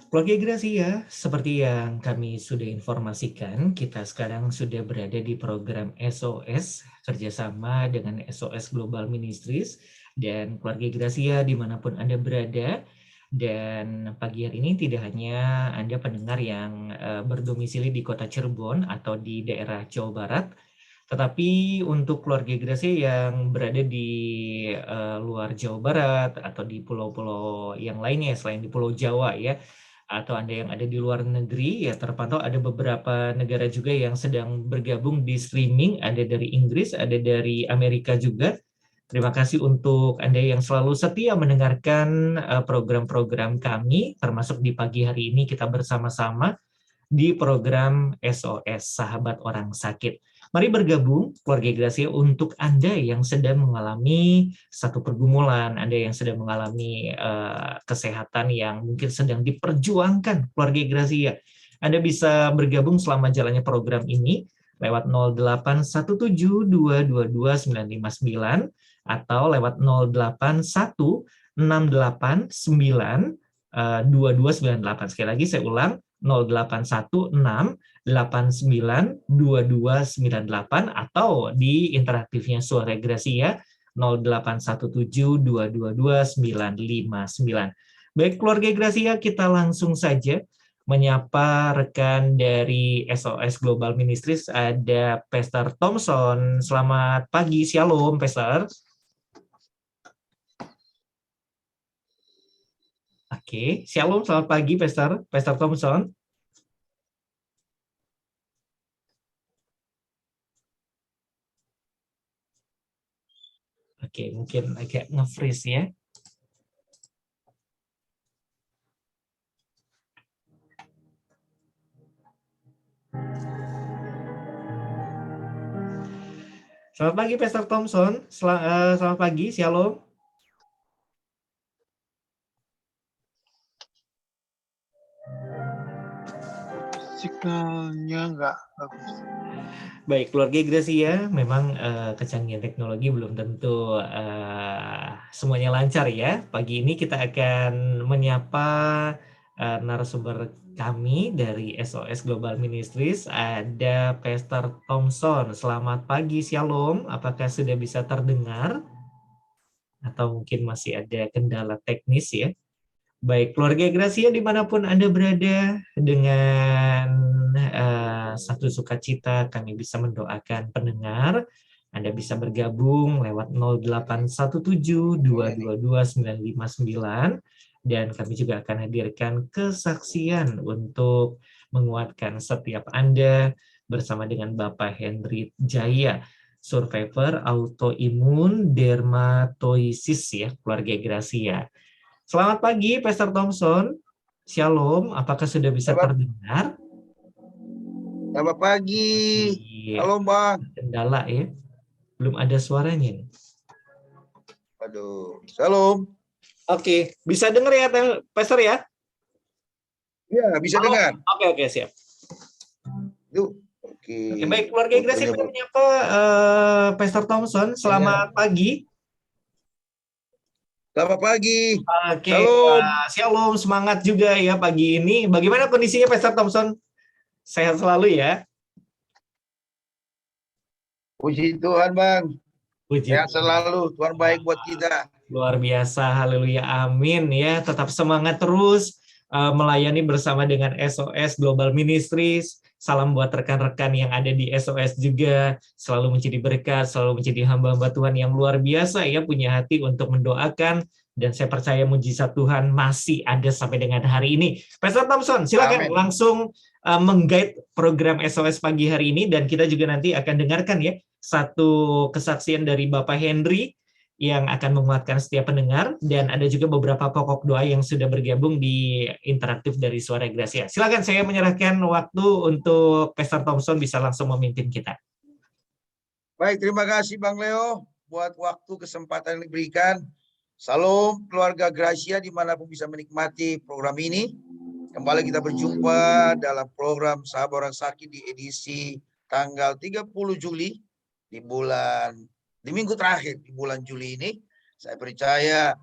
Keluarga Gracia, seperti yang kami sudah informasikan, kita sekarang sudah berada di program SOS, kerjasama dengan SOS Global Ministries, dan Keluarga Gracia dimanapun Anda berada. Dan pagi hari ini tidak hanya Anda pendengar yang berdomisili di kota Cirebon atau di daerah Jawa Barat, tetapi untuk keluarga Gracia yang berada di luar Jawa Barat atau di pulau-pulau yang lainnya selain di Pulau Jawa ya, atau Anda yang ada di luar negeri, ya terpantau ada beberapa negara juga yang sedang bergabung di streaming, ada dari Inggris, ada dari Amerika juga. Terima kasih untuk Anda yang selalu setia mendengarkan program-program kami, termasuk di pagi hari ini kita bersama-sama di program SOS Sahabat Orang Sakit. Mari bergabung keluarga Gracia untuk Anda yang sedang mengalami satu pergumulan, Anda yang sedang mengalami kesehatan yang mungkin sedang diperjuangkan keluarga Gracia. Anda bisa bergabung selama jalannya program ini lewat 0817222959 atau lewat 0816892298. Sekali lagi saya ulang 0816892298 atau di interaktifnya Suara Gracia 0817222959. Baik keluarga Gracia, kita langsung saja menyapa rekan dari SOS Global Ministries, ada Pastor Thompson. Selamat pagi, Shalom Pastor. Oke, Shalom, selamat pagi Pastor Thompson. Oke, mungkin agak nge-freeze ya. Selamat pagi Pastor Thompson, selamat pagi, Shalom. Signalnya nggak bagus. Baik, keluarga Gracia, memang kecanggihan teknologi belum tentu semuanya lancar ya. Pagi ini kita akan menyapa narasumber kami dari SOS Global Ministries, ada Pastor Thompson. Selamat pagi, Shalom. Apakah sudah bisa terdengar? Atau mungkin masih ada kendala teknis ya? Baik, keluarga Gracia dimanapun Anda berada, dengan satu sukacita kami bisa mendoakan pendengar. Anda bisa bergabung lewat 0817222959 dan kami juga akan hadirkan kesaksian untuk menguatkan setiap Anda bersama dengan Bapak Henry Jaya, survivor autoimun dermatoisis ya, keluarga Gracia. Selamat pagi, Pastor Thompson. Shalom, apakah sudah bisa terdengar? Selamat pagi. Halo, Bang. Kendala ya, belum ada suaranya. Aduh, Shalom. Oke, bisa dengar ya, Pastor ya? Iya, bisa dengar. Oke, siap. Yuk, oke. Baik, keluarga Gracia menyapa Pastor Thompson. Selamat pagi. Selamat pagi. Oke, Shalom. Shalom, semangat juga ya pagi ini. Bagaimana kondisinya Pastor Thompson? Sehat selalu ya? Puji Tuhan, Bang. Puji Sehat selalu. Tuhan baik buat kita. Luar biasa, haleluya, amin ya. Tetap semangat terus melayani bersama dengan SOS Global Ministries. Salam buat rekan-rekan yang ada di SOS juga. Selalu menjadi berkat, selalu menjadi hamba-hamba Tuhan yang luar biasa ya, punya hati untuk mendoakan. Dan saya percaya mujizat Tuhan masih ada sampai dengan hari ini. Pastor Thompson, silakan langsung meng-guide program SOS pagi hari ini. Dan kita juga nanti akan dengarkan ya satu kesaksian dari Bapak Henry yang akan menguatkan setiap pendengar, dan ada juga beberapa pokok doa yang sudah bergabung di interaktif dari Suara Gracia. Silakan, saya menyerahkan waktu untuk Pastor Thompson bisa langsung memimpin kita. Baik, terima kasih Bang Leo buat waktu kesempatan yang diberikan. Salam keluarga Gracia dimanapun bisa menikmati program ini. Kembali kita berjumpa dalam program Sahabat Orang Sakit di edisi tanggal 30 Juli di minggu terakhir di bulan Juli ini. Saya percaya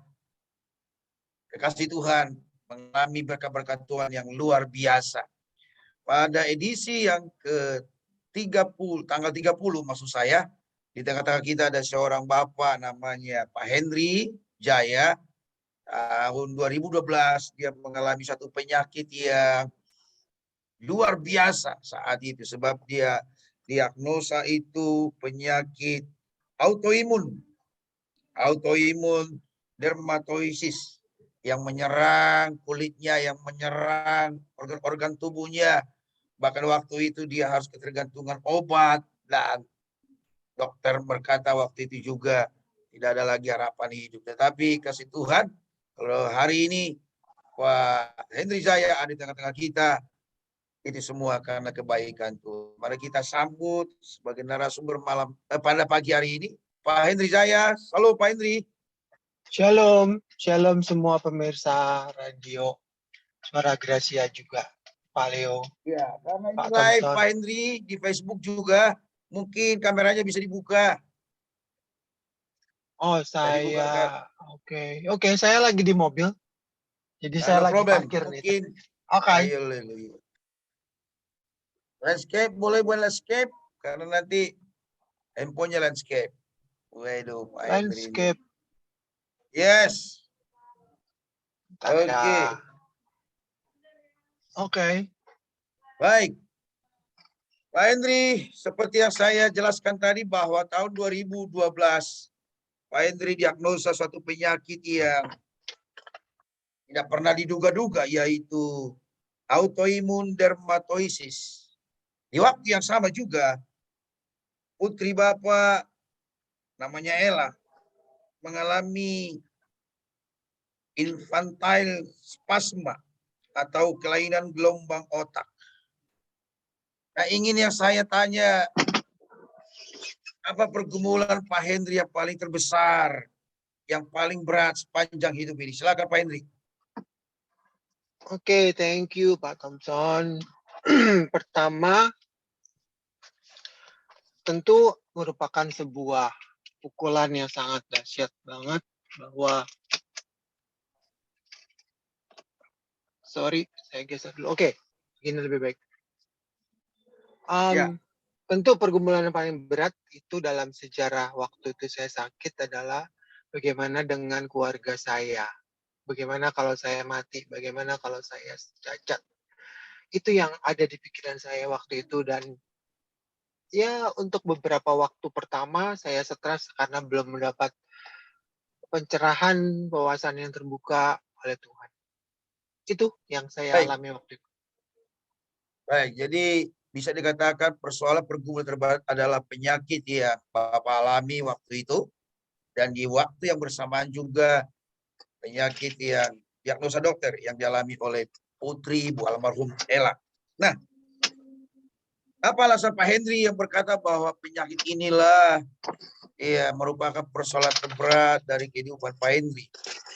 kekasih Tuhan mengalami berkat-berkat Tuhan yang luar biasa. Pada edisi yang ke-30, tanggal 30 maksud saya, di tengah-tengah kita ada seorang bapak namanya Pak Henry Jaya. Tahun 2012 dia mengalami satu penyakit yang luar biasa saat itu, sebab dia diagnosa itu penyakit autoimun dermatosis yang menyerang kulitnya, yang menyerang organ-organ tubuhnya. Bahkan waktu itu dia harus ketergantungan obat, dan dokter berkata waktu itu juga tidak ada lagi harapan hidup. Tetapi kasih Tuhan, kalau hari ini Pak Henry Jaya ada di tengah-tengah kita, itu semua karena kebaikan Tuhan. Mari kita sambut sebagai narasumber pada pagi hari ini, Pak Henry Jaya. Halo Pak Henry. Shalom, shalom semua pemirsa radio Suara Gracia juga, Pak Leo. Ya, karena ini Pak live Thompson. Pak Henry di Facebook juga, mungkin kameranya bisa dibuka. Oh, saya oke, saya lagi di mobil. Jadi saya No lagi problem. parkir Mungkin. nih. Oke. Ayo. Landscape, boleh buat landscape, karena nanti handphonenya landscape. Waduh, Pak Henry ini. Landscape. Yes. Oke. Oke. Baik. Pak Henry, seperti yang saya jelaskan tadi bahwa tahun 2012 Pak Henry diagnosa suatu penyakit yang tidak pernah diduga-duga, yaitu autoimun dermatosis. Di waktu yang sama juga, putri Bapak namanya Ella mengalami infantile spasma atau kelainan gelombang otak. Nah, ingin yang saya tanya, apa pergumulan Pak Henry yang paling terbesar, yang paling berat sepanjang hidup ini? Silakan Pak Henry. Oke, thank you Pak Thompson. Pertama, tentu merupakan sebuah pukulan yang sangat dahsyat banget bahwa saya geser dulu. Oke, ini lebih baik. Ya. Tentu pergumulan yang paling berat itu dalam sejarah waktu itu saya sakit adalah bagaimana dengan keluarga saya. Bagaimana kalau saya mati, bagaimana kalau saya cacat. Itu yang ada di pikiran saya waktu itu, dan ya untuk beberapa waktu pertama saya stres karena belum mendapat pencerahan wawasan yang terbuka oleh Tuhan. Itu yang saya alami waktu itu. Baik, jadi bisa dikatakan persoalan pergumulan terberat adalah penyakit yang Bapak alami waktu itu, dan di waktu yang bersamaan juga penyakit yang diagnosa dokter yang dialami oleh putri Ibu almarhum Ella. Nah, apa alasan Pak Henry yang berkata bahwa penyakit inilah merupakan persoalan terberat dari kehidupan Pak Henry?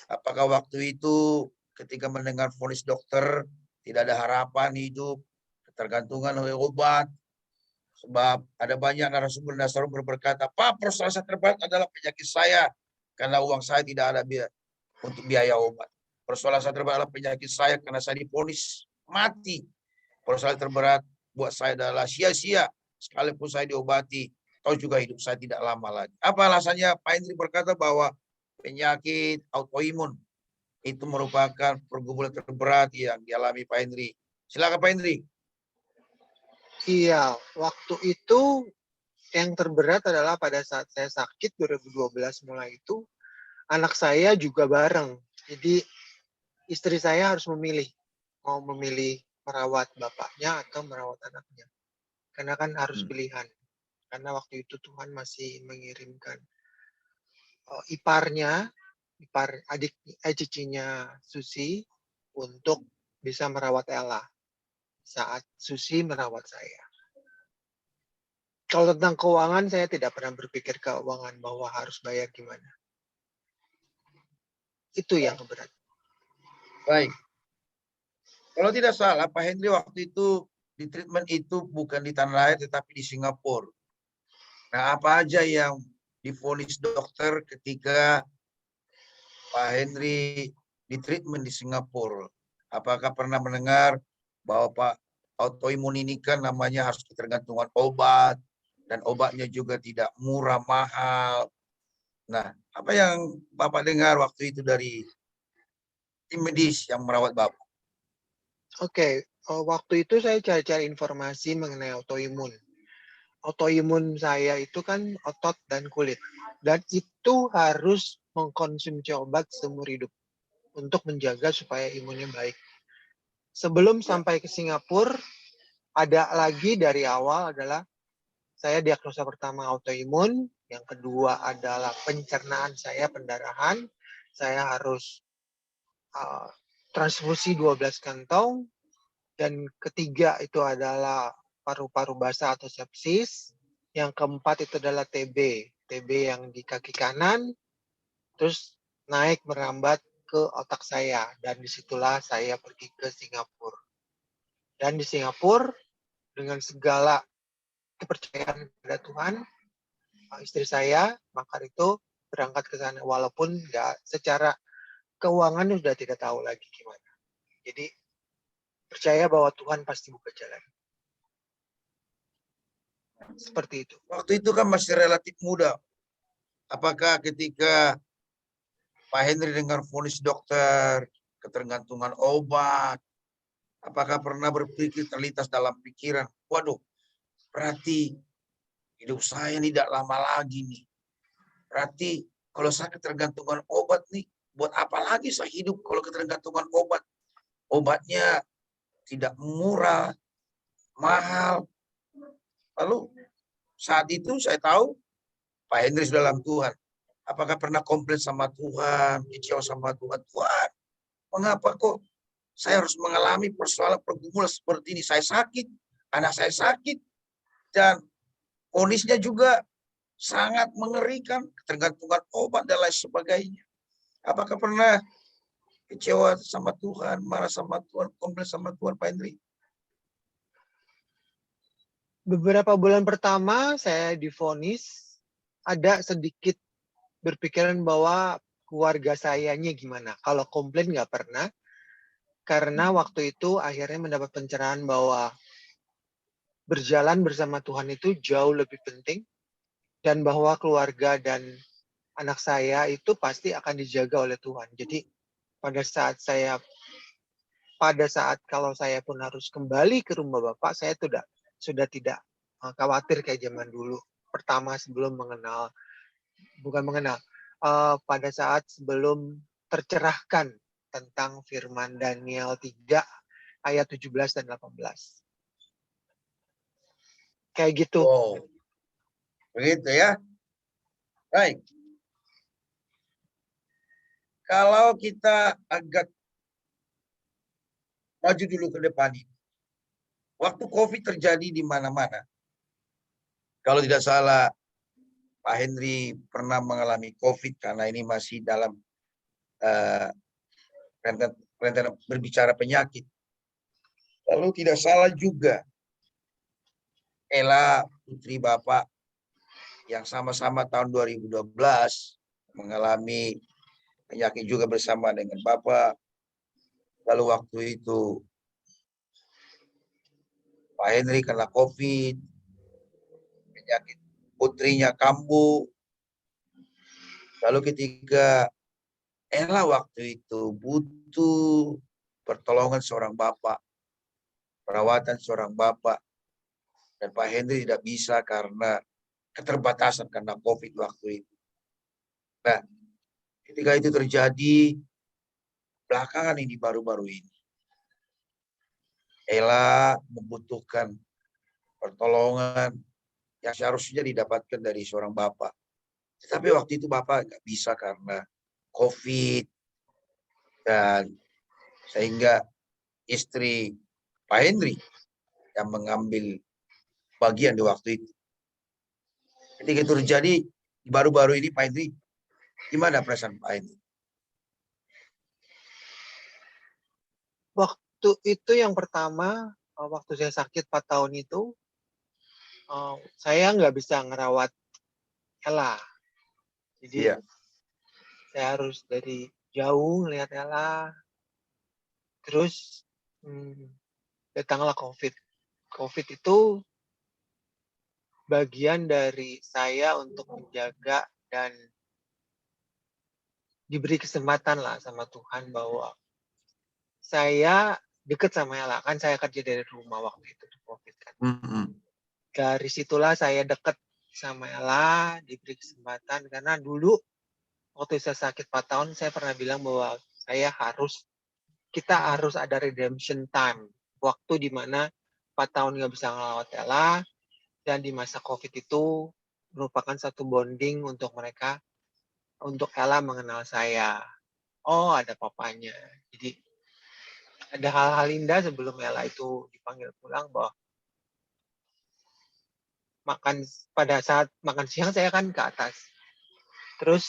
Apakah waktu itu ketika mendengar vonis dokter tidak ada harapan hidup, ketergantungan oleh obat? Sebab ada banyak narasumber berkata, Pak, persoalan saya terberat adalah penyakit saya karena uang saya tidak ada untuk biaya obat. Persoalan saya terberat adalah penyakit saya karena saya divonis mati. Persoalan terberat buat saya adalah sia-sia sekalipun saya diobati, atau juga hidup saya tidak lama lagi. Apa alasannya Pak Henry berkata bahwa penyakit autoimun itu merupakan pergumulan terberat yang dialami Pak Henry? Silakan Pak Henry. Iya, waktu itu yang terberat adalah pada saat saya sakit 2012 mulai itu, anak saya juga bareng. Jadi istri saya harus memilih, mau memilih merawat bapaknya atau merawat anaknya. Karena kan harus pilihan. Karena waktu itu Tuhan masih mengirimkan ipar adik cicinya Susi untuk bisa merawat Ella saat Susi merawat saya. Kalau tentang keuangan, saya tidak pernah berpikir keuangan bahwa harus bayar gimana. Itu yang berat. Baik. Kalau tidak salah, Pak Henry waktu itu di treatment itu bukan di tanah air tetapi di Singapura. Nah, apa aja yang divonis dokter ketika Pak Henry di treatment di Singapura? Apakah pernah mendengar bahwa Pak autoimun ini kan namanya harus ketergantungan obat dan obatnya juga tidak murah mahal. Nah, apa yang Bapak dengar waktu itu dari tim medis yang merawat Bapak? Oke, waktu itu saya cari-cari informasi mengenai autoimun. Autoimun saya itu kan otot dan kulit. Dan itu harus mengkonsumsi obat seumur hidup untuk menjaga supaya imunnya baik. Sebelum sampai ke Singapura, ada lagi dari awal adalah saya diagnosa pertama autoimun, yang kedua adalah pencernaan saya, pendarahan. Saya harus transfusi 12 kantong, dan ketiga itu adalah paru-paru basah atau sepsis. Yang keempat itu adalah TB yang di kaki kanan, terus naik merambat ke otak saya, dan disitulah saya pergi ke Singapura. Dan di Singapura dengan segala kepercayaan pada Tuhan, istri saya Makar itu berangkat ke sana walaupun nggak secara keuangan sudah tidak tahu lagi gimana. Jadi percaya bahwa Tuhan pasti buka jalan. Seperti itu. Waktu itu kan masih relatif muda. Apakah ketika Pak Henry dengar vonis dokter, ketergantungan obat, apakah pernah berpikir terlintas dalam pikiran, waduh, berarti hidup saya tidak lama lagi nih. Berarti kalau saya ketergantungan obat nih, buat apa lagi saya hidup kalau ketergantungan obat? Obatnya tidak murah, mahal. Lalu saat itu saya tahu Pak Henry sudah dalam Tuhan. Apakah pernah komplain sama Tuhan, kecewa sama Tuhan? Tuhan, mengapa kok saya harus mengalami persoalan pergumulan seperti ini? Saya sakit, anak saya sakit, dan kondisinya juga sangat mengerikan, ketergantungan obat dan lain sebagainya. Apakah pernah kecewa sama Tuhan, marah sama Tuhan, komplain sama Tuhan, Pak Henry? Beberapa bulan pertama saya divonis, ada sedikit berpikiran bahwa keluarga sayanya gimana. Kalau komplain nggak pernah, karena waktu itu akhirnya mendapat pencerahan bahwa berjalan bersama Tuhan itu jauh lebih penting, dan bahwa keluarga dan anak saya itu pasti akan dijaga oleh Tuhan. Jadi pada saat kalau saya pun harus kembali ke rumah Bapak, saya sudah tidak khawatir kayak zaman dulu. Pertama sebelum pada saat sebelum tercerahkan tentang firman Daniel 3 ayat 17 dan 18. Kayak gitu. Oh, begitu ya. Baik. Kalau kita agak maju dulu ke depan ini. Waktu COVID terjadi di mana-mana. Kalau tidak salah, Pak Henry pernah mengalami COVID karena ini masih dalam rentetan berbicara penyakit. Lalu tidak salah juga, Ella, putri Bapak, yang sama-sama tahun 2012 mengalami penyakit juga bersama dengan Bapak. Lalu waktu itu Pak Henry kena COVID, penyakit putrinya kambuh. Lalu ketika Ella waktu itu butuh pertolongan seorang bapak, perawatan seorang bapak, dan Pak Henry tidak bisa karena keterbatasan karena COVID waktu itu. Nah, ketika itu terjadi, belakangan ini, baru-baru ini, Ella membutuhkan pertolongan yang seharusnya didapatkan dari seorang bapak. Tetapi waktu itu bapak nggak bisa karena COVID, dan sehingga istri Pak Henry yang mengambil bagian di waktu itu. Ketika itu terjadi baru-baru ini, Pak Henry, gimana perasaan Pak Henry? Waktu itu yang pertama, waktu saya sakit 4 tahun itu, saya nggak bisa ngerawat Ella. Jadi saya harus dari jauh ngelihat Ella. Terus datanglah COVID. COVID itu bagian dari saya untuk menjaga dan diberi kesempatan lah sama Tuhan bahwa saya deket sama Ella. Kan saya kerja dari rumah waktu itu di COVID kan. Dari situlah saya deket sama Ella, diberi kesempatan. Karena dulu waktu saya sakit 4 tahun, saya pernah bilang bahwa kita harus ada redemption time. Waktu di mana 4 tahun nggak bisa ngelawat Ella, dan di masa COVID itu merupakan satu bonding untuk mereka, untuk Ella mengenal saya. Oh, ada papanya. Jadi ada hal-hal indah sebelum Ella itu dipanggil pulang, bahwa pada saat makan siang saya kan ke atas. Terus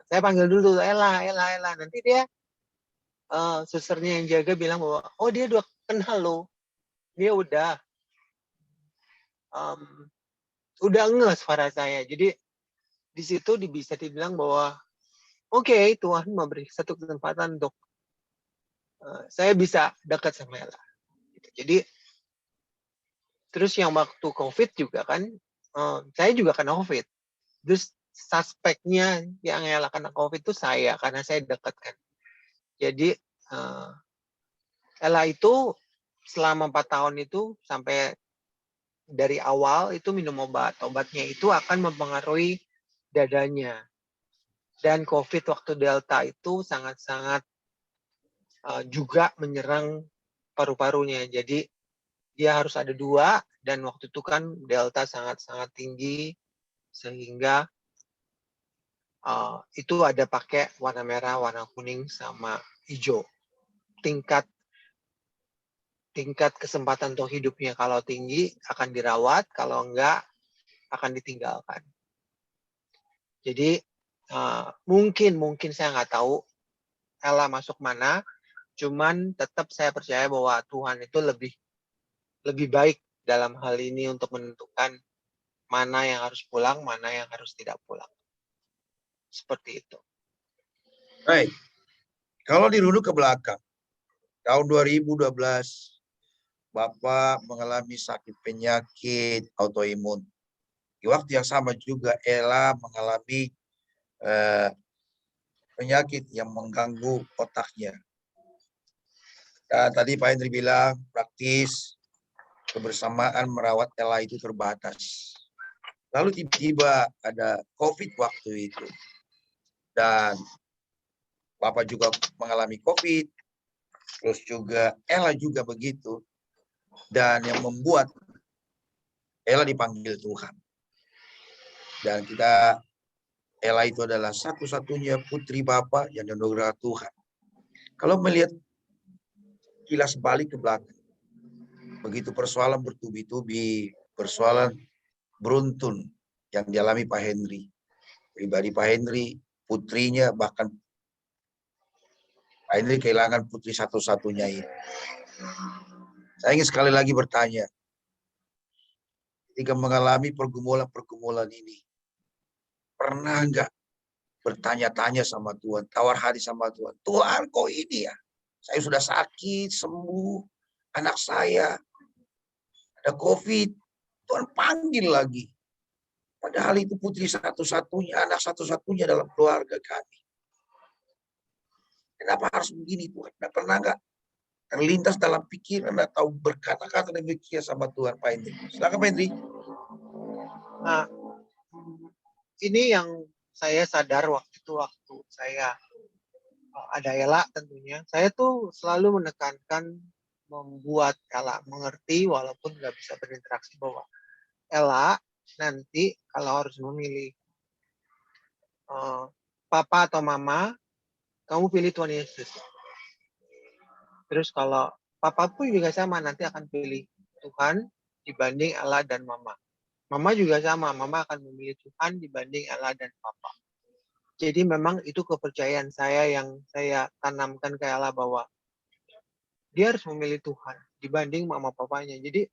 saya panggil dulu Ella. Nanti dia susternya yang jaga bilang bahwa oh dia udah kenal loh. Dia udah ngeh suara saya. Jadi di situ bisa dibilang bahwa oke, Tuhan memberi satu kesempatan untuk saya bisa dekat sama Ella. Jadi terus yang waktu COVID juga kan, saya juga kena COVID. Terus suspeknya yang Ella kena COVID itu saya, karena saya dekat kan. Jadi Ella itu selama 4 tahun itu sampai dari awal itu minum obat. Obatnya itu akan mempengaruhi dadanya. Dan COVID waktu Delta itu sangat-sangat juga menyerang paru-parunya. Jadi dia harus ada 2, dan waktu itu kan Delta sangat-sangat tinggi, sehingga itu ada pakai warna merah, warna kuning, sama hijau. Tingkat kesempatan untuk hidupnya kalau tinggi akan dirawat, kalau enggak akan ditinggalkan. Jadi mungkin saya nggak tahu Ella masuk mana, cuman tetap saya percaya bahwa Tuhan itu lebih baik dalam hal ini untuk menentukan mana yang harus pulang, mana yang harus tidak pulang. Seperti itu. Baik. Kalau dirunut ke belakang, tahun 2012, Bapak mengalami sakit penyakit autoimun. Di waktu yang sama juga Ella mengalami penyakit yang mengganggu otaknya. Dan tadi Pak Hendri bilang praktis kebersamaan merawat Ella itu terbatas. Lalu tiba-tiba ada COVID waktu itu. Dan Bapak juga mengalami COVID. Terus juga Ella juga begitu. Dan yang membuat Ella dipanggil Tuhan. Dan Ella itu adalah satu-satunya putri Bapak yang dianugerah Tuhan. Kalau melihat kilas balik ke belakang, begitu persoalan bertubi-tubi, persoalan beruntun yang dialami Pak Hendri. Pribadi Pak Hendri, putrinya, bahkan Pak Hendri kehilangan putri satu-satunya ini. Saya ingin sekali lagi bertanya, ketika mengalami pergumulan ini, pernah enggak bertanya-tanya sama Tuhan, tawar hati sama Tuhan, Tuhan kok ini ya? Saya sudah sakit, sembuh, anak saya ada COVID, Tuhan panggil lagi. Padahal itu putri satu-satunya, anak satu-satunya dalam keluarga kami. Kenapa harus begini Tuhan? Tidak pernah enggak terlintas dalam pikiran atau berkata-kata demikian sama Tuhan, Pak Hendri? Silakan Pak Hendri. Nah, ini yang saya sadar waktu saya ada Ella tentunya. Saya tuh selalu menekankan membuat Ella mengerti walaupun nggak bisa berinteraksi, bahwa Ella nanti kalau harus memilih papa atau mama, kamu pilih Tuhan Yesus. Terus kalau papa pun juga sama, nanti akan pilih Tuhan dibanding Ella dan mama. Mama juga sama, mama akan memilih Tuhan dibanding Ella dan papa. Jadi memang itu kepercayaan saya yang saya tanamkan ke Ella, bahwa dia harus memilih Tuhan dibanding mama papanya. Jadi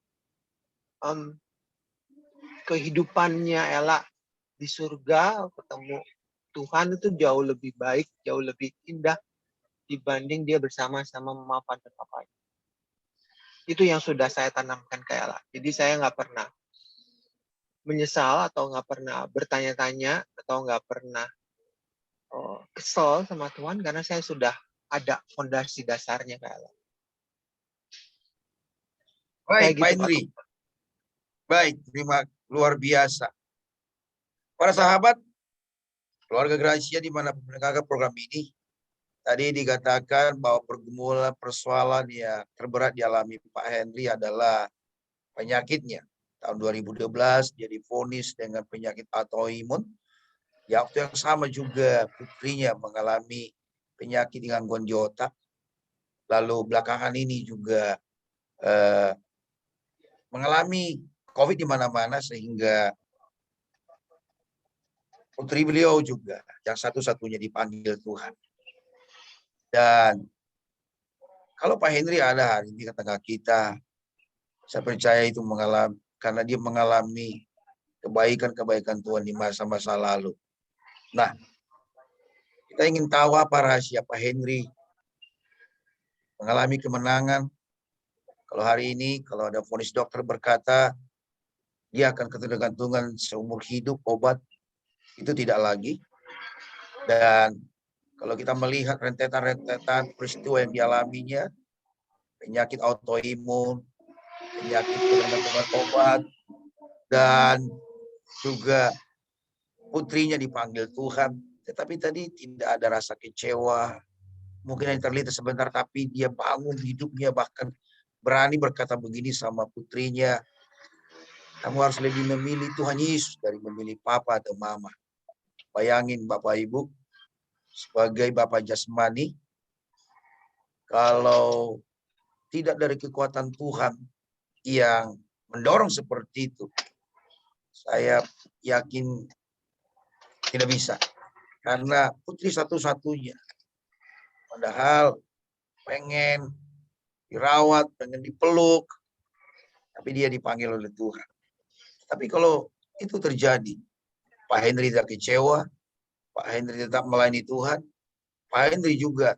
kehidupannya Ella di surga ketemu Tuhan itu jauh lebih baik, jauh lebih indah dibanding dia bersama-sama mama dan papanya. Itu yang sudah saya tanamkan ke Ella. Jadi saya nggak pernah menyesal atau nggak pernah bertanya-tanya atau nggak pernah kesel sama Tuhan karena saya sudah ada fondasi dasarnya ke Ella. Baik, Kayak Pak gitu, Pak. Henry. Baik, luar biasa. Para sahabat, keluarga Gracia dimanapun mendengarkan program ini, tadi dikatakan bahwa pergumulan persoalan yang terberat dialami Pak Henry adalah penyakitnya. Tahun 2012 dia divonis dengan penyakit autoimun. Ya, waktu yang sama juga putrinya mengalami penyakit gangguan di otak. Lalu belakangan ini juga mengalami COVID di mana-mana sehingga putri beliau juga yang satu-satunya dipanggil Tuhan. Dan kalau Pak Henry ada hari ini di tengah kita, saya percaya itu karena dia mengalami kebaikan-kebaikan Tuhan di masa-masa lalu. Nah, kita ingin tahu apa rahasia Pak Henry mengalami kemenangan. Kalau hari ini, kalau ada vonis dokter berkata, dia akan ketergantungan seumur hidup obat, itu tidak lagi. Dan kalau kita melihat rentetan-rentetan peristiwa yang dialaminya, penyakit autoimun, penyakit ketergantungan obat, dan juga putrinya dipanggil Tuhan. Tetapi tadi tidak ada rasa kecewa. Mungkin yang terlintas sebentar, tapi dia bangun hidupnya, bahkan berani berkata begini sama putrinya, kamu harus lebih memilih Tuhan Yesus dari memilih papa atau mama. Bayangin Bapak Ibu, sebagai Bapak jasmani, kalau tidak dari kekuatan Tuhan yang mendorong seperti itu, saya yakin tidak bisa. Karena putri satu-satunya. Padahal pengen dirawat, pengen dipeluk, tapi dia dipanggil oleh Tuhan. Tapi kalau itu terjadi, Pak Henry tidak kecewa, Pak Henry tetap melayani Tuhan, Pak Henry juga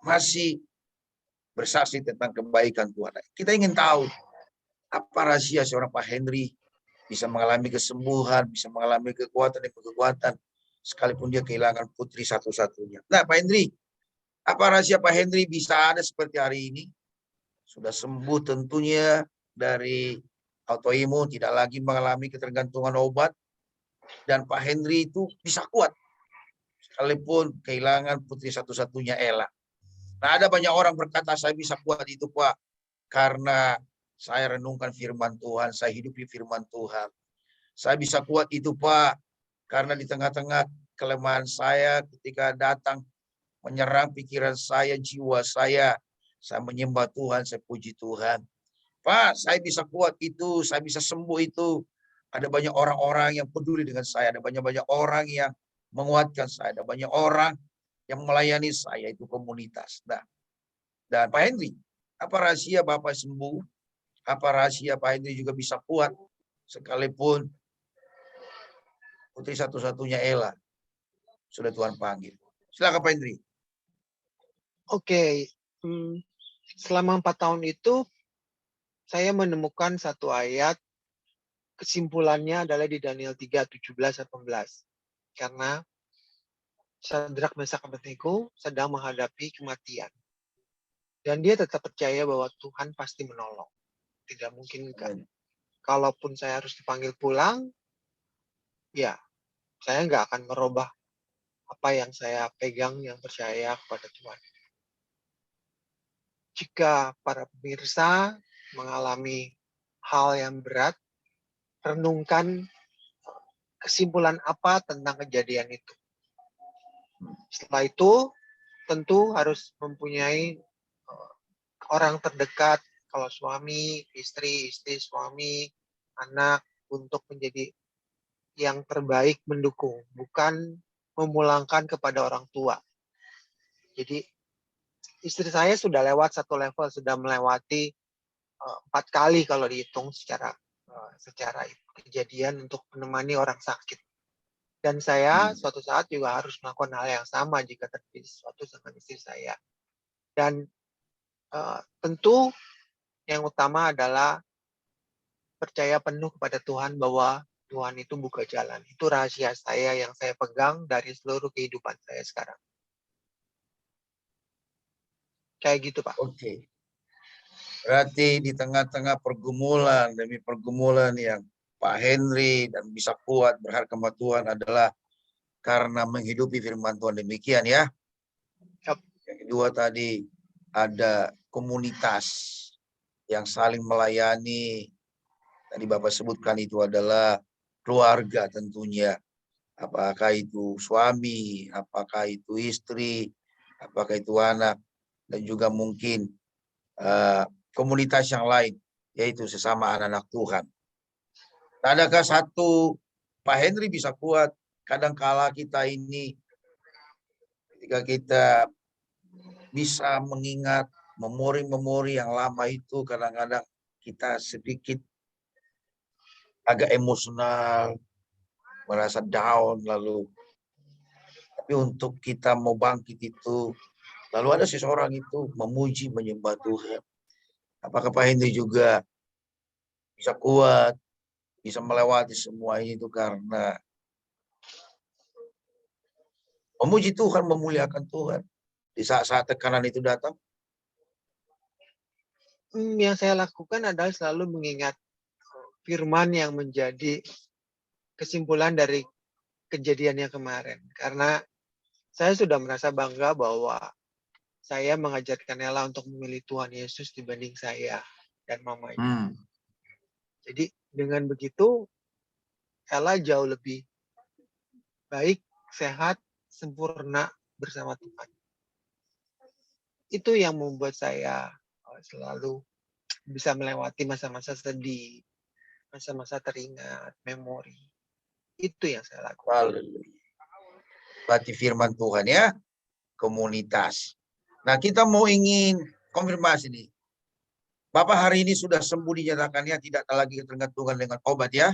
masih bersaksi tentang kebaikan Tuhan. Kita ingin tahu apa rahasia seorang Pak Henry bisa mengalami kesembuhan, bisa mengalami kekuatan dan kekuatan, sekalipun dia kehilangan putri satu-satunya. Nah, Pak Henry, apa rahasia Pak Henry bisa ada seperti hari ini? Sudah sembuh tentunya dari autoimun, tidak lagi mengalami ketergantungan obat, dan Pak Henry itu bisa kuat sekalipun kehilangan putri satu-satunya Ella. Nah, ada banyak orang berkata saya bisa kuat itu Pak karena saya renungkan firman Tuhan, saya hidupi firman Tuhan. Saya bisa kuat itu Pak karena di tengah-tengah kelemahan saya ketika datang menyerang pikiran saya, jiwa saya menyembah Tuhan, saya puji Tuhan. Pak, saya bisa kuat itu, saya bisa sembuh itu. Ada banyak orang-orang yang peduli dengan saya, ada banyak-banyak orang yang menguatkan saya, ada banyak orang yang melayani saya, itu komunitas. Nah, dan Pak Henry, apa rahasia Bapak sembuh? Apa rahasia Pak Henry juga bisa kuat sekalipun putri satu-satunya Ella sudah Tuhan panggil? Silakan Pak Henry. Oke, selama 4 tahun itu saya menemukan satu ayat, kesimpulannya adalah di Daniel 3, 17, 18. Karena Sadrak, Mesak, Abednego sedang menghadapi kematian. Dan dia tetap percaya bahwa Tuhan pasti menolong. Tidak mungkin enggak. Kalaupun saya harus dipanggil pulang, ya saya nggak akan merubah apa yang saya pegang, yang percaya kepada Tuhan. Jika para pemirsa mengalami hal yang berat, renungkan kesimpulan apa tentang kejadian itu. Setelah itu, tentu harus mempunyai orang terdekat, kalau suami, istri, suami, anak, untuk menjadi yang terbaik mendukung, bukan memulangkan kepada orang tua. Jadi, istri saya sudah lewat satu level, sudah melewati 4 kali kalau dihitung secara kejadian untuk menemani orang sakit. Dan saya suatu saat juga harus melakukan hal yang sama jika terjadi sesuatu dengan istri saya. Dan tentu yang utama adalah percaya penuh kepada Tuhan bahwa Tuhan itu buka jalan. Itu rahasia saya yang saya pegang dari seluruh kehidupan saya sekarang. Kayak gitu, Pak. Oke. Berarti di tengah-tengah pergumulan demi pergumulan yang Pak Henry dan bisa kuat berharap sama Tuhan adalah karena menghidupi firman Tuhan, demikian ya. Yap. Yang kedua tadi ada komunitas yang saling melayani. Tadi Bapak sebutkan itu adalah keluarga tentunya. Apakah itu suami, apakah itu istri, apakah itu anak, dan juga mungkin komunitas yang lain, yaitu sesama anak-anak Tuhan. Nah, adakah satu Pak Henry bisa kuat? Kadangkala kita ini, ketika kita bisa mengingat memori-memori yang lama itu, kadang-kadang kita sedikit agak emosional, merasa down, lalu tapi untuk kita mau bangkit itu, lalu ada seseorang itu memuji, menyembah Tuhan. Apakah Pak Henry juga bisa kuat, bisa melewati semua itu karena memuji Tuhan, memuliakan Tuhan di saat-saat tekanan itu datang? Yang saya lakukan adalah selalu mengingat firman yang menjadi kesimpulan dari kejadian yang kemarin. Karena saya sudah merasa bangga bahwa saya mengajarkan Ella untuk memilih Tuhan Yesus dibanding saya dan mamanya. Jadi dengan begitu, Ella jauh lebih baik, sehat, sempurna bersama Tuhan. Itu yang membuat saya selalu bisa melewati masa-masa sedih, masa-masa teringat, memori. Itu yang saya lakukan. Berarti firman Tuhan ya, komunitas. Nah, kita mau ingin konfirmasi nih. Bapak hari ini sudah sembuh dinyatakannya, tidak lagi ketergantungan dengan obat ya?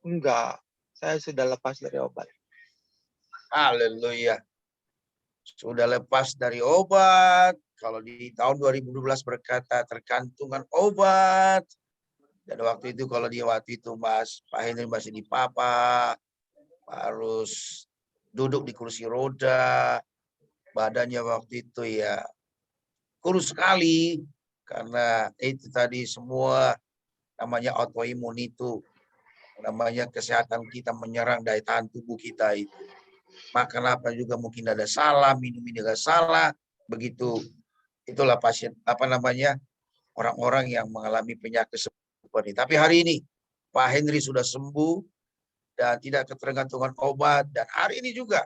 Enggak, saya sudah lepas dari obat. Haleluya. Sudah lepas dari obat. Kalau di tahun 2012 berkata tergantungan obat. Dan waktu itu kalau di waktu itu Pak Henry masih di Papa, harus duduk di kursi roda, badannya waktu itu ya kurus sekali karena itu tadi semua namanya autoimun itu, namanya kesehatan kita menyerang daya tahan tubuh kita itu. Makan apa juga mungkin ada salah, minum juga salah, begitu. Itulah pasien orang-orang yang mengalami penyakit seperti ini. Tapi hari ini Pak Henry sudah sembuh dan tidak ketergantungan obat, dan hari ini juga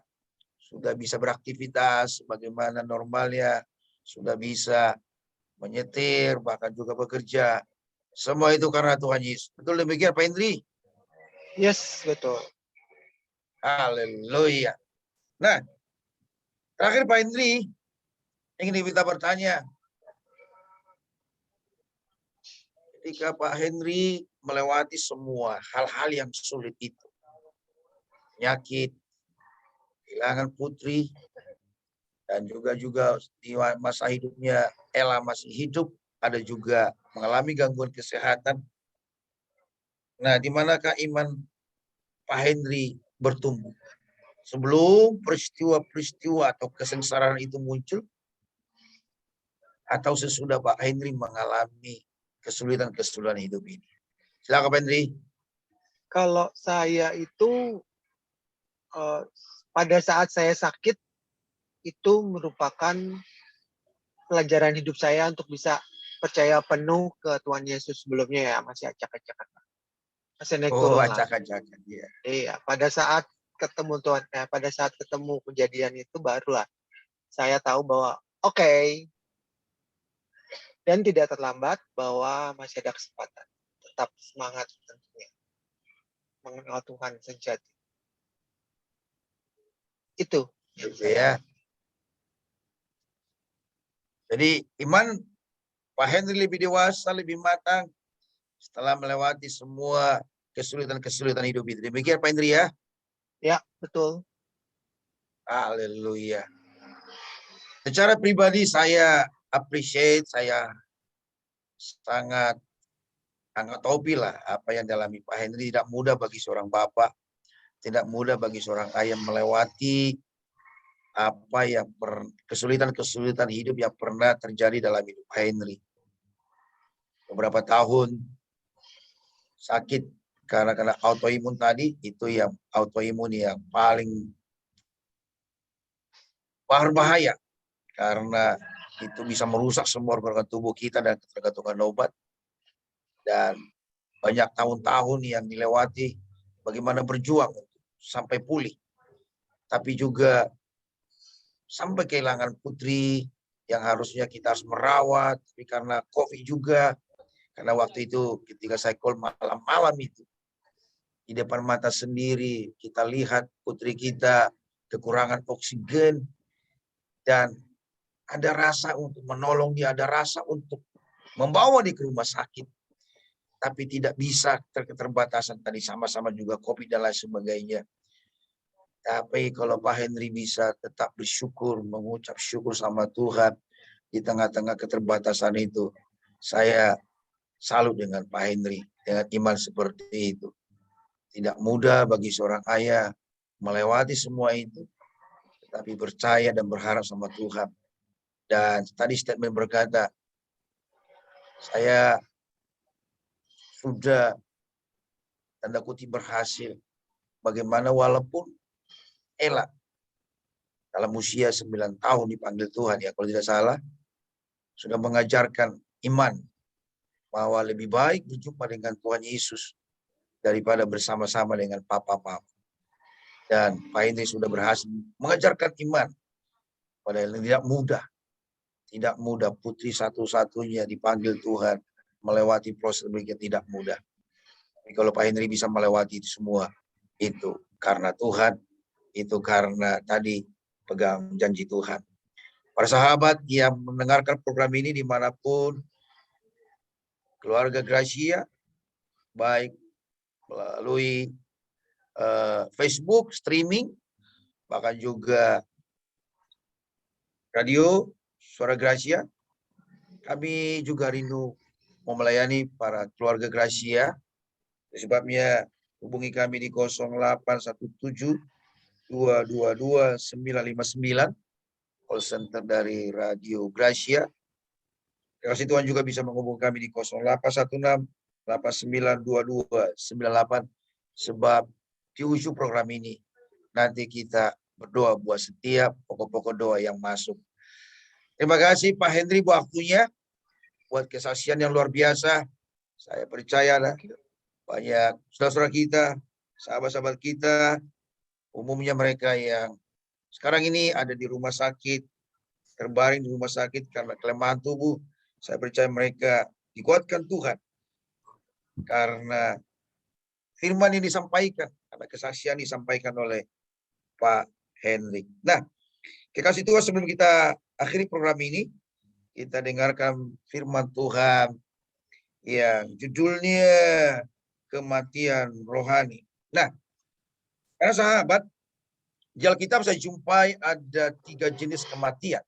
sudah bisa beraktivitas bagaimana normalnya, sudah bisa menyetir, bahkan juga bekerja. Semua itu karena Tuhan Yesus. Betul demikian Pak Henry? Yes, betul. Haleluya. Nah, terakhir Pak Henry, ingin kita bertanya. Ketika Pak Henry melewati semua hal-hal yang sulit itu, penyakit, kehilangan putri, dan juga di masa hidupnya Ella masih hidup, ada juga mengalami gangguan kesehatan. Nah, di manakah iman Pak Henry bertumbuh? Sebelum peristiwa-peristiwa atau kesengsaraan itu muncul, atau sesudah Pak Henry mengalami kesulitan-kesulitan hidup ini? Silakan Pak Henry. Kalau saya itu pada saat saya sakit itu merupakan pelajaran hidup saya untuk bisa percaya penuh ke Tuhan Yesus. Sebelumnya ya masih acak-acakan, masih naik turun lah. Acak-acakan ya. Iya, pada saat ketemu Tuhan, pada saat ketemu kejadian itu barulah saya tahu bahwa oke, dan tidak terlambat, bahwa masih ada kesempatan. Tetap semangat tentunya mengenal Tuhan sejati. Itu ya. Jadi iman Pak Henry lebih dewasa, lebih matang setelah melewati semua kesulitan-kesulitan hidup itu. Demikian Pak Henry ya? Ya, betul. Haleluya. Secara pribadi saya appreciate, saya sangat topi lah apa yang dialami Pak Henry. Tidak mudah bagi seorang bapak, tidak mudah bagi seorang ayah melewati apa yang kesulitan-kesulitan hidup yang pernah terjadi dalam hidup Pak Henry. Beberapa tahun sakit karena autoimun tadi, itu yang autoimun yang paling berbahaya karena itu bisa merusak semua organ tubuh kita dan ketergantungan obat. Dan banyak tahun-tahun yang dilewati bagaimana berjuang sampai pulih. Tapi juga sampai kehilangan putri yang harusnya kita harus merawat, tapi karena COVID juga, karena waktu itu ketika saya call malam-malam itu, di depan mata sendiri kita lihat putri kita kekurangan oksigen, dan ada rasa untuk menolong dia, ada rasa untuk membawa dia ke rumah sakit, tapi tidak bisa, keterbatasan tadi, sama-sama juga COVID dan lain sebagainya. Tapi kalau Pak Henry bisa tetap bersyukur, mengucap syukur sama Tuhan di tengah-tengah keterbatasan itu, saya salut dengan Pak Henry, dengan iman seperti itu. Tidak mudah bagi seorang ayah melewati semua itu, tetapi percaya dan berharap sama Tuhan. Dan tadi statement berkata, saya sudah tanda kutip berhasil. Bagaimana walaupun Ella dalam usia 9 tahun dipanggil Tuhan, ya kalau tidak salah, sudah mengajarkan iman bahwa lebih baik berjumpa dengan Tuhan Yesus daripada bersama-sama dengan papa-papa. Dan Pak Henry sudah berhasil mengajarkan iman, padahal tidak mudah. Tidak mudah, putri satu-satunya dipanggil Tuhan melewati proses berikutnya, tidak mudah. Tapi kalau Pak Henry bisa melewati itu semua, itu karena Tuhan, itu karena tadi pegang janji Tuhan. Para sahabat yang mendengarkan program ini dimanapun, keluarga Gracia, baik melalui Facebook, streaming, bahkan juga radio, Suara Gracia, kami juga rindu mau melayani para keluarga Gracia. Sebabnya hubungi kami di 0817 222 959, call center dari Radio Gracia. Kasih Tuhan juga bisa menghubungi kami di 0816 8922 98, sebab di ujung program ini nanti kita berdoa buat setiap pokok-pokok doa yang masuk. Terima kasih Pak Henry buat waktunya, buat kesaksian yang luar biasa. Saya percaya banyak saudara-saudara kita, sahabat-sahabat kita, umumnya mereka yang sekarang ini ada di rumah sakit, terbaring di rumah sakit karena kelemahan tubuh. Saya percaya mereka dikuatkan Tuhan karena firman ini disampaikan, karena kesaksian disampaikan oleh Pak Henry. Nah, kekasih Tuhan, sebelum kita akhiri program ini, kita dengarkan firman Tuhan yang judulnya kematian rohani. Nah, karena sahabat, di Alkitab saya jumpai ada 3 jenis kematian.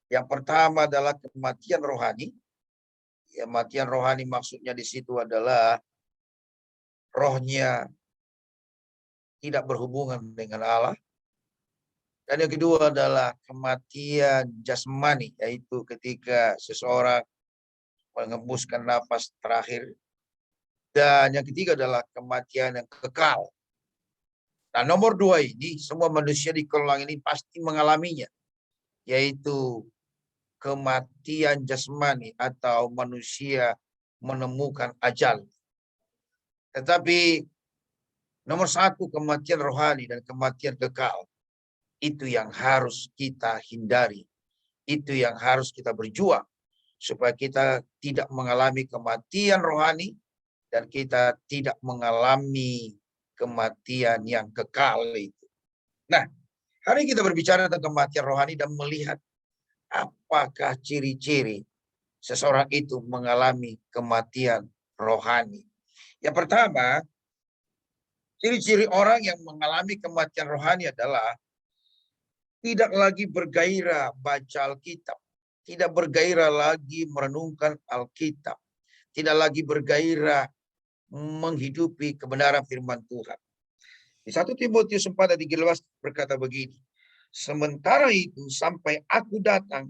Yang pertama adalah kematian rohani. Kematian rohani maksudnya di situ adalah rohnya tidak berhubungan dengan Allah. Dan yang kedua adalah kematian jasmani, yaitu ketika seseorang mengembuskan nafas terakhir. Dan yang ketiga adalah kematian yang kekal. Nah, nomor 2 ini semua manusia di kolong ini pasti mengalaminya, yaitu kematian jasmani atau manusia menemukan ajal. Tetapi nomor 1 kematian rohani dan kematian kekal, itu yang harus kita hindari. Itu yang harus kita berjuang supaya kita tidak mengalami kematian rohani dan kita tidak mengalami kematian yang kekal itu. Nah, hari ini kita berbicara tentang kematian rohani dan melihat apakah ciri-ciri seseorang itu mengalami kematian rohani. Yang pertama, ciri-ciri orang yang mengalami kematian rohani adalah tidak lagi bergairah baca Alkitab, tidak bergairah lagi merenungkan Alkitab, tidak lagi bergairah menghidupi kebenaran firman Tuhan. Di 1 Timotius 4 ayat 13 berkata begini, sementara itu sampai aku datang,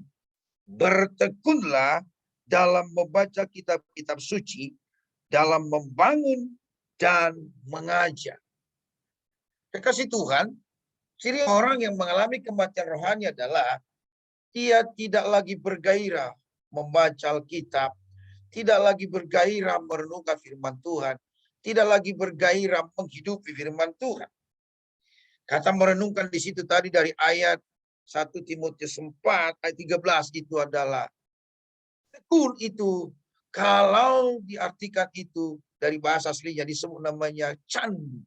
bertekunlah dalam membaca kitab-kitab suci, dalam membangun dan mengajar. Kekasih Tuhan, ciri orang yang mengalami kematian rohani adalah dia tidak lagi bergairah membaca Alkitab, tidak lagi bergairah merenungkan firman Tuhan, tidak lagi bergairah menghidupi firman Tuhan. Kata merenungkan di situ tadi dari ayat 1 Timotius 4 ayat 13 itu adalah tekun itu. Kalau diartikan itu dari bahasa aslinya disebut namanya candu.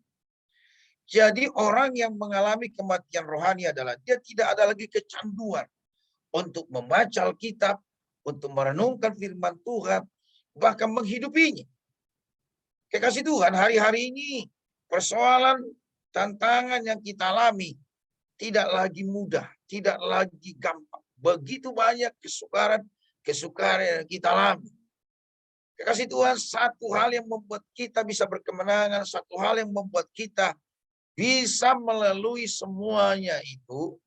Jadi orang yang mengalami kematian rohani adalah dia tidak ada lagi kecanduan untuk membaca Alkitab, untuk merenungkan firman Tuhan, bahkan menghidupinya. Kekasih Tuhan, hari-hari ini persoalan tantangan yang kita alami tidak lagi mudah, tidak lagi gampang. Begitu banyak kesukaran yang kita alami. Kekasih Tuhan, satu hal yang membuat kita bisa berkemenangan, satu hal yang membuat kita bisa melalui semuanya itu,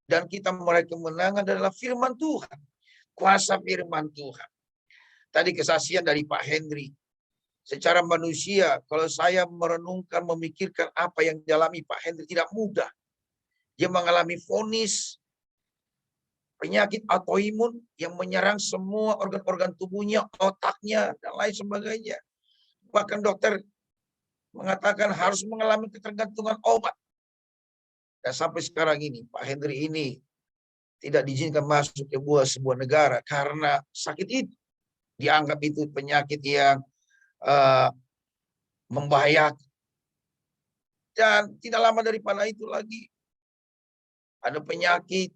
dan kita meraih kemenangan adalah firman Tuhan. Kuasa firman Tuhan. Tadi kesaksian dari Pak Henry. Secara manusia, kalau saya merenungkan, memikirkan apa yang dialami Pak Henry, tidak mudah. Dia mengalami vonis penyakit autoimun yang menyerang semua organ-organ tubuhnya, otaknya, dan lain sebagainya. Bahkan dokter mengatakan harus mengalami ketergantungan obat. Dan sampai sekarang ini, Pak Henry ini tidak diizinkan masuk ke sebuah negara karena sakit itu. Dianggap itu penyakit yang membahayakan. Dan tidak lama daripada itu lagi, ada penyakit.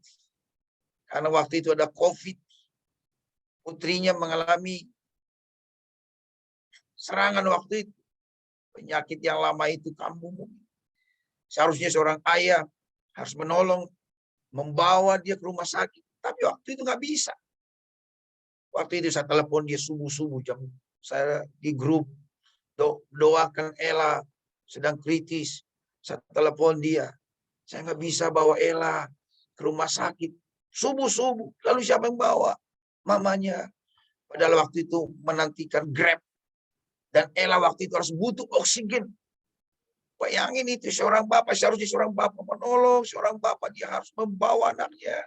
Karena waktu itu ada COVID. Putrinya mengalami serangan waktu itu. Penyakit yang lama itu kambuh. Seharusnya seorang ayah harus menolong, membawa dia ke rumah sakit. Tapi waktu itu nggak bisa. Waktu itu saya telepon dia subuh-subuh jam. Saya di grup, doakan Ella, sedang kritis. Saya telepon dia. Saya nggak bisa bawa Ella ke rumah sakit. Subuh-subuh. Lalu siapa yang bawa? Mamanya. Padahal waktu itu menantikan Grab. Dan Ella waktu itu harus butuh oksigen. Bayangin itu seorang bapak, seharusnya seorang bapak menolong, seorang bapak dia harus membawa anaknya.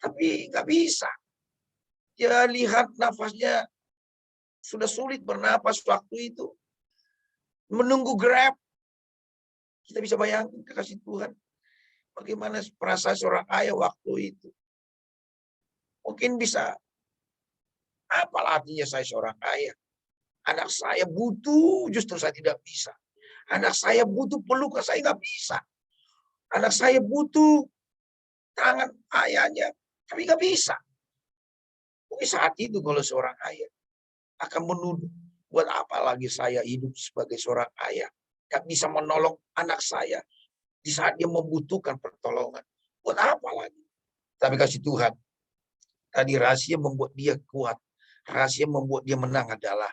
Tapi nggak bisa. Dia lihat nafasnya sudah sulit bernapas waktu itu. Menunggu Grab. Kita bisa bayangkan kekasih Tuhan. Bagaimana perasaan seorang ayah waktu itu. Mungkin bisa, apalah artinya saya seorang ayah. Anak saya butuh, justru saya tidak bisa. Anak saya butuh pelukan, saya nggak bisa. Anak saya butuh tangan ayahnya, tapi nggak bisa. Mungkin saat itu kalau seorang ayah akan menuduh, buat apa lagi saya hidup sebagai seorang ayah? Nggak bisa menolong anak saya di saat dia membutuhkan pertolongan. Buat apa lagi? Tapi kasih Tuhan, tadi rahasia membuat dia kuat. Rahasia membuat dia menang adalah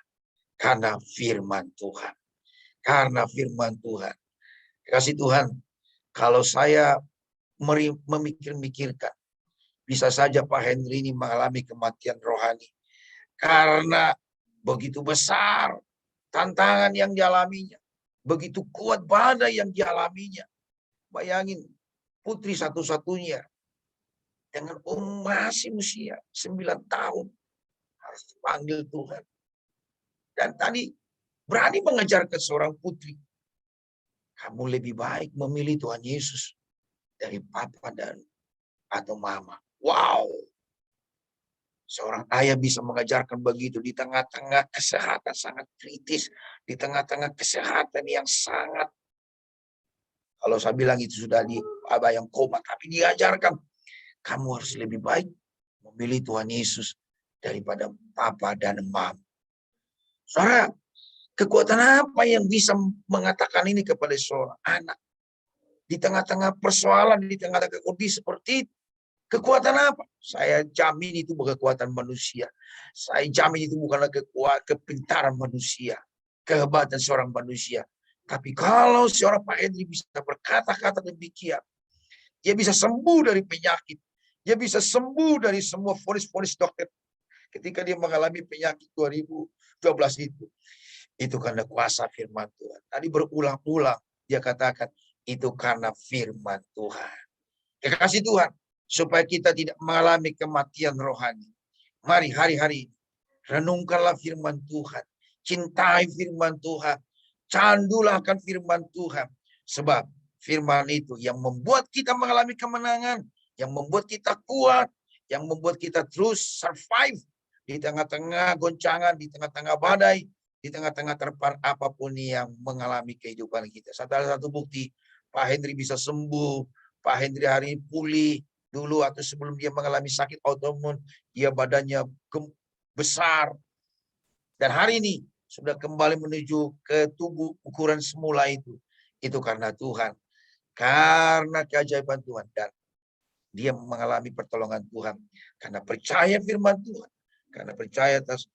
karena firman Tuhan. Karena firman Tuhan. Kasih Tuhan, kalau saya memikir-mikirkan, bisa saja Pak Henry ini mengalami kematian rohani. Karena begitu besar tantangan yang dialaminya. Begitu kuat badai yang dialaminya. Bayangin, putri satu-satunya. Dengan masih usia 9 tahun. Harus dipanggil Tuhan. Dan tadi berani mengajarkan seorang putri. Kamu lebih baik memilih Tuhan Yesus dari papa dan atau mama. Wow. Seorang ayah bisa mengajarkan begitu di tengah-tengah kesehatan sangat kritis. Di tengah-tengah kesehatan yang sangat. Kalau saya bilang itu sudah di abah yang koma. Tapi diajarkan. Kamu harus lebih baik memilih Tuhan Yesus daripada papa dan mama. Saudara, kekuatan apa yang bisa mengatakan ini kepada seorang anak? di tengah-tengah persoalan, di tengah-tengah kondisi seperti itu. Kekuatan apa? Saya jamin itu bukan kekuatan manusia. Saya jamin itu bukanlah kepintaran manusia, kehebatan seorang manusia. Tapi kalau seorang Pak Henry bisa berkata-kata demikian, dia bisa sembuh dari penyakit. Dia bisa sembuh dari semua vonis-vonis dokter ketika dia mengalami penyakit 2012 itu. Itu karena kuasa firman Tuhan. Tadi berulang-ulang dia katakan, itu karena firman Tuhan. Kekasih Tuhan, supaya kita tidak mengalami kematian rohani. Mari hari-hari ini, renungkanlah firman Tuhan. Cintai firman Tuhan. Candulah akan firman Tuhan. Sebab firman itu yang membuat kita mengalami kemenangan. Yang membuat kita kuat. Yang membuat kita terus survive. Di tengah-tengah goncangan, di tengah-tengah badai. Di tengah-tengah terpar apapun yang mengalami kehidupan kita. Salah satu bukti, Pak Henry bisa sembuh. Pak Henry hari ini pulih. Dulu atau sebelum dia mengalami sakit autoimun, dia badannya besar. Dan hari ini sudah kembali menuju ke tubuh ukuran semula itu. Itu karena Tuhan. Karena keajaiban Tuhan. Dan dia mengalami pertolongan Tuhan. Karena percaya firman Tuhan. Karena percaya atas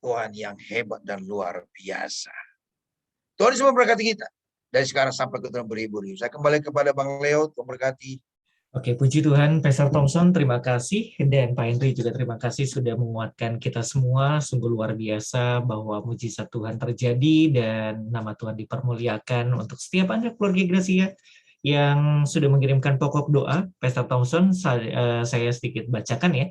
Tuhan yang hebat dan luar biasa. Tuhan semua berkati kita. Dari sekarang sampai ke tahun beribu-ribu. Saya kembali kepada Bang Leo. Tuhan berkati. Oke, puji Tuhan, Pastor Thompson, terima kasih. Dan Pak Henry juga terima kasih sudah menguatkan kita semua. Sungguh luar biasa bahwa mujizat Tuhan terjadi dan nama Tuhan dipermuliakan untuk setiap anak keluarga Gracia yang sudah mengirimkan pokok doa. Pastor Thompson, saya sedikit bacakan ya,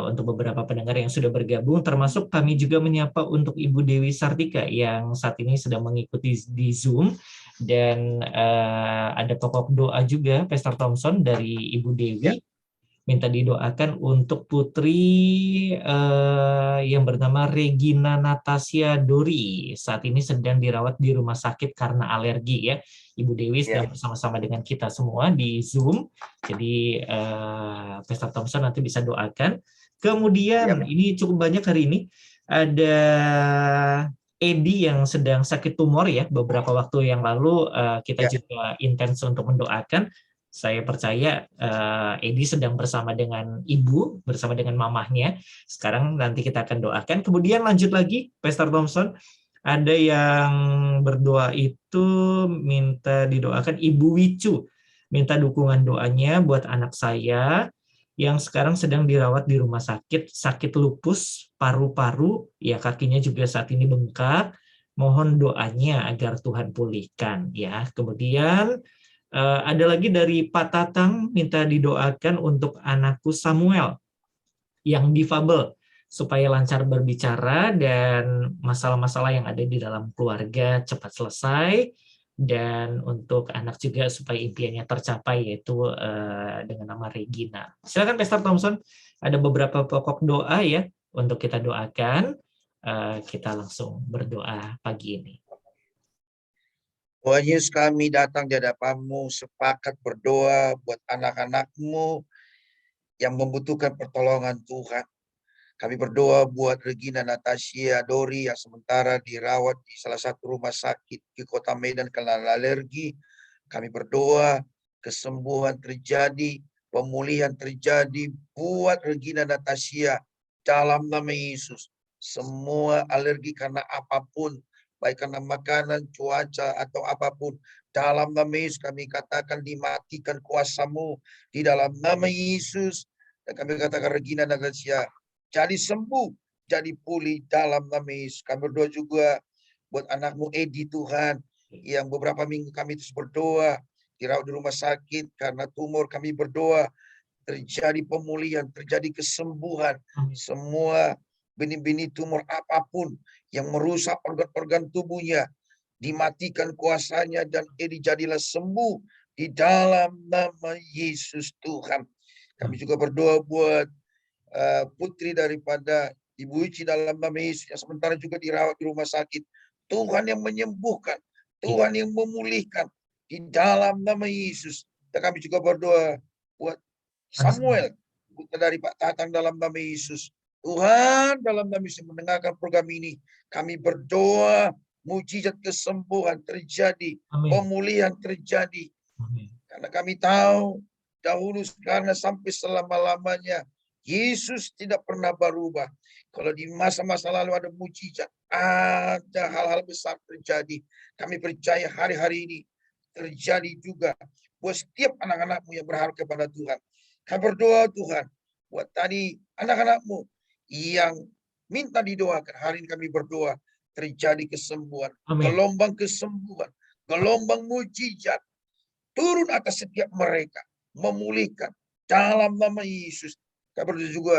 untuk beberapa pendengar yang sudah bergabung, termasuk kami juga menyapa untuk Ibu Dewi Sartika yang saat ini sedang mengikuti di Zoom. Dan ada pokok doa juga, Pastor Thompson, dari Ibu Dewi, minta didoakan untuk putri yang bernama Regina Natasha Dori. Saat ini sedang dirawat di rumah sakit karena alergi ya. Ibu Dewi sedang bersama-sama dengan kita semua di Zoom. Jadi Pastor Thompson nanti bisa doakan. Kemudian ini cukup banyak hari ini. Ada Edi yang sedang sakit tumor ya, beberapa waktu yang lalu kita juga intens untuk mendoakan. Saya percaya Edi sedang bersama dengan ibu, bersama dengan mamahnya. Sekarang nanti kita akan doakan. Kemudian lanjut lagi, Pastor Thompson, ada yang berdoa itu minta didoakan Ibu Wicu, minta dukungan doanya buat anak saya yang sekarang sedang dirawat di rumah sakit lupus paru-paru, ya kakinya juga saat ini bengkak. Mohon doanya agar Tuhan pulihkan ya. Kemudian ada lagi dari Pak Tatang minta didoakan untuk anakku Samuel yang difabel supaya lancar berbicara dan masalah-masalah yang ada di dalam keluarga cepat selesai. Dan untuk anak juga supaya impiannya tercapai, yaitu dengan nama Regina. Silakan Pastor Thompson, ada beberapa pokok doa ya untuk kita doakan. Kita langsung berdoa pagi ini. Tuhan Yesus, kami datang di hadapan-Mu sepakat berdoa buat anak-anak-Mu yang membutuhkan pertolongan Tuhan. Kami berdoa buat Regina Natasha Dori yang sementara dirawat di salah satu rumah sakit di Kota Medan karena alergi. Kami berdoa kesembuhan terjadi, pemulihan terjadi buat Regina Natasha dalam nama Yesus. Semua alergi karena apapun, baik karena makanan, cuaca, atau apapun, dalam nama Yesus kami katakan dimatikan kuasa-Mu di dalam nama Yesus. Dan kami katakan Regina Natasha jadi sembuh, jadi pulih dalam nama Yesus. Kami berdoa juga buat anak-Mu Edi Tuhan, yang beberapa minggu kami terus berdoa, dirawat di rumah sakit karena tumor. Kami berdoa terjadi pemulihan, terjadi kesembuhan. Semua benih-benih tumor apapun yang merusak organ-organ tubuhnya, dimatikan kuasanya dan Edi jadilah sembuh di dalam nama Yesus Tuhan. Kami juga berdoa buat putri daripada Ibu Ici dalam nama Yesus yang sementara juga dirawat di rumah sakit. Tuhan yang menyembuhkan, Tuhan yang memulihkan di dalam nama Yesus. Dan kami juga berdoa buat Samuel, putra dari Pak Tatang dalam nama Yesus. Tuhan dalam nama Yesus mendengarkan program ini. Kami berdoa mujizat kesembuhan terjadi, pemulihan terjadi Karena kami tahu dahulu, karena sampai selama-lamanya Yesus tidak pernah berubah. Kalau di masa-masa lalu ada mujizat, ada hal-hal besar terjadi. Kami percaya hari-hari ini terjadi juga buat setiap anak-anakmu yang berharap kepada Tuhan. Kami berdoa Tuhan, buat tadi anak-anakmu yang minta didoakan. Hari ini kami berdoa terjadi kesembuhan, Amin. gelombang kesembuhan, gelombang mujizat turun atas setiap mereka, memulihkan dalam nama Yesus. Kami berdoa juga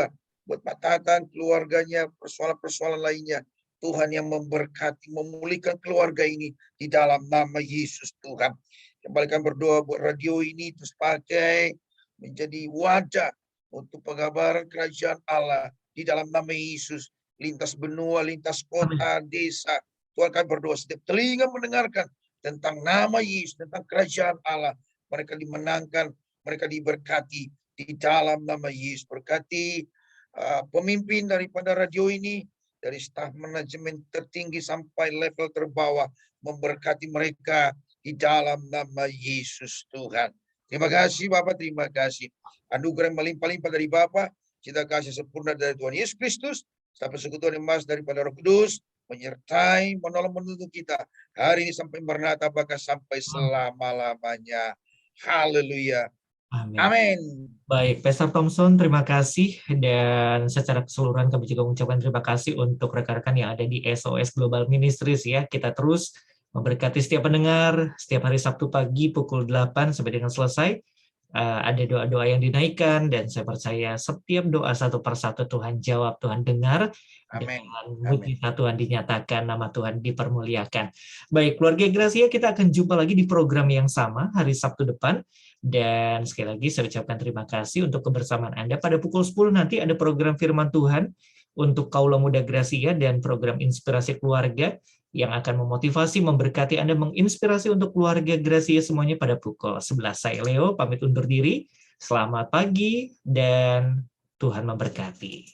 buat Pak Tatan, keluarganya, persoalan-persoalan lainnya. Tuhan yang memberkati, memulihkan keluarga ini di dalam nama Yesus Tuhan. Kembali kami berdoa buat radio ini terus pakai menjadi wadah untuk pengabaran kerajaan Allah di dalam nama Yesus. Lintas benua, lintas kota, desa. Tuhan kami berdoa setiap telinga mendengarkan tentang nama Yesus, tentang kerajaan Allah. Mereka dimenangkan, mereka diberkati di dalam nama Yesus. Berkati pemimpin daripada radio ini, dari staf manajemen tertinggi sampai level terbawah, memberkati mereka di dalam nama Yesus Tuhan. Terima kasih Bapak, terima kasih. Anugerah yang melimpah-limpah dari Bapak, cinta kasih sempurna dari Tuhan Yesus Kristus, sampai persekutuan yang emas daripada Roh Kudus, menyertai, menolong, menuntun kita hari ini sampai Maranatha, bahkan sampai selama-lamanya. Haleluya. Amin. Amin. Baik, Pastor Thompson, terima kasih. Dan secara keseluruhan kami juga mengucapkan terima kasih untuk rekan-rekan yang ada di SOS Global Ministries ya. Kita terus memberkati setiap pendengar setiap hari Sabtu pagi pukul 8 sampai dengan selesai. Ada doa-doa yang dinaikkan dan saya percaya setiap doa satu persatu Tuhan jawab, Tuhan dengar. Amin. Dan mujizat Tuhan dinyatakan, nama Tuhan dipermuliakan. Baik, keluarga Gracia, kita akan jumpa lagi di program yang sama hari Sabtu depan. Dan sekali lagi saya ucapkan terima kasih untuk kebersamaan Anda. Pada pukul 10 nanti ada program Firman Tuhan untuk Kaula Muda Gracia dan program Inspirasi Keluarga yang akan memotivasi, memberkati Anda, menginspirasi untuk keluarga Gracia semuanya pada pukul 11. Saya Leo, pamit undur diri. Selamat pagi dan Tuhan memberkati.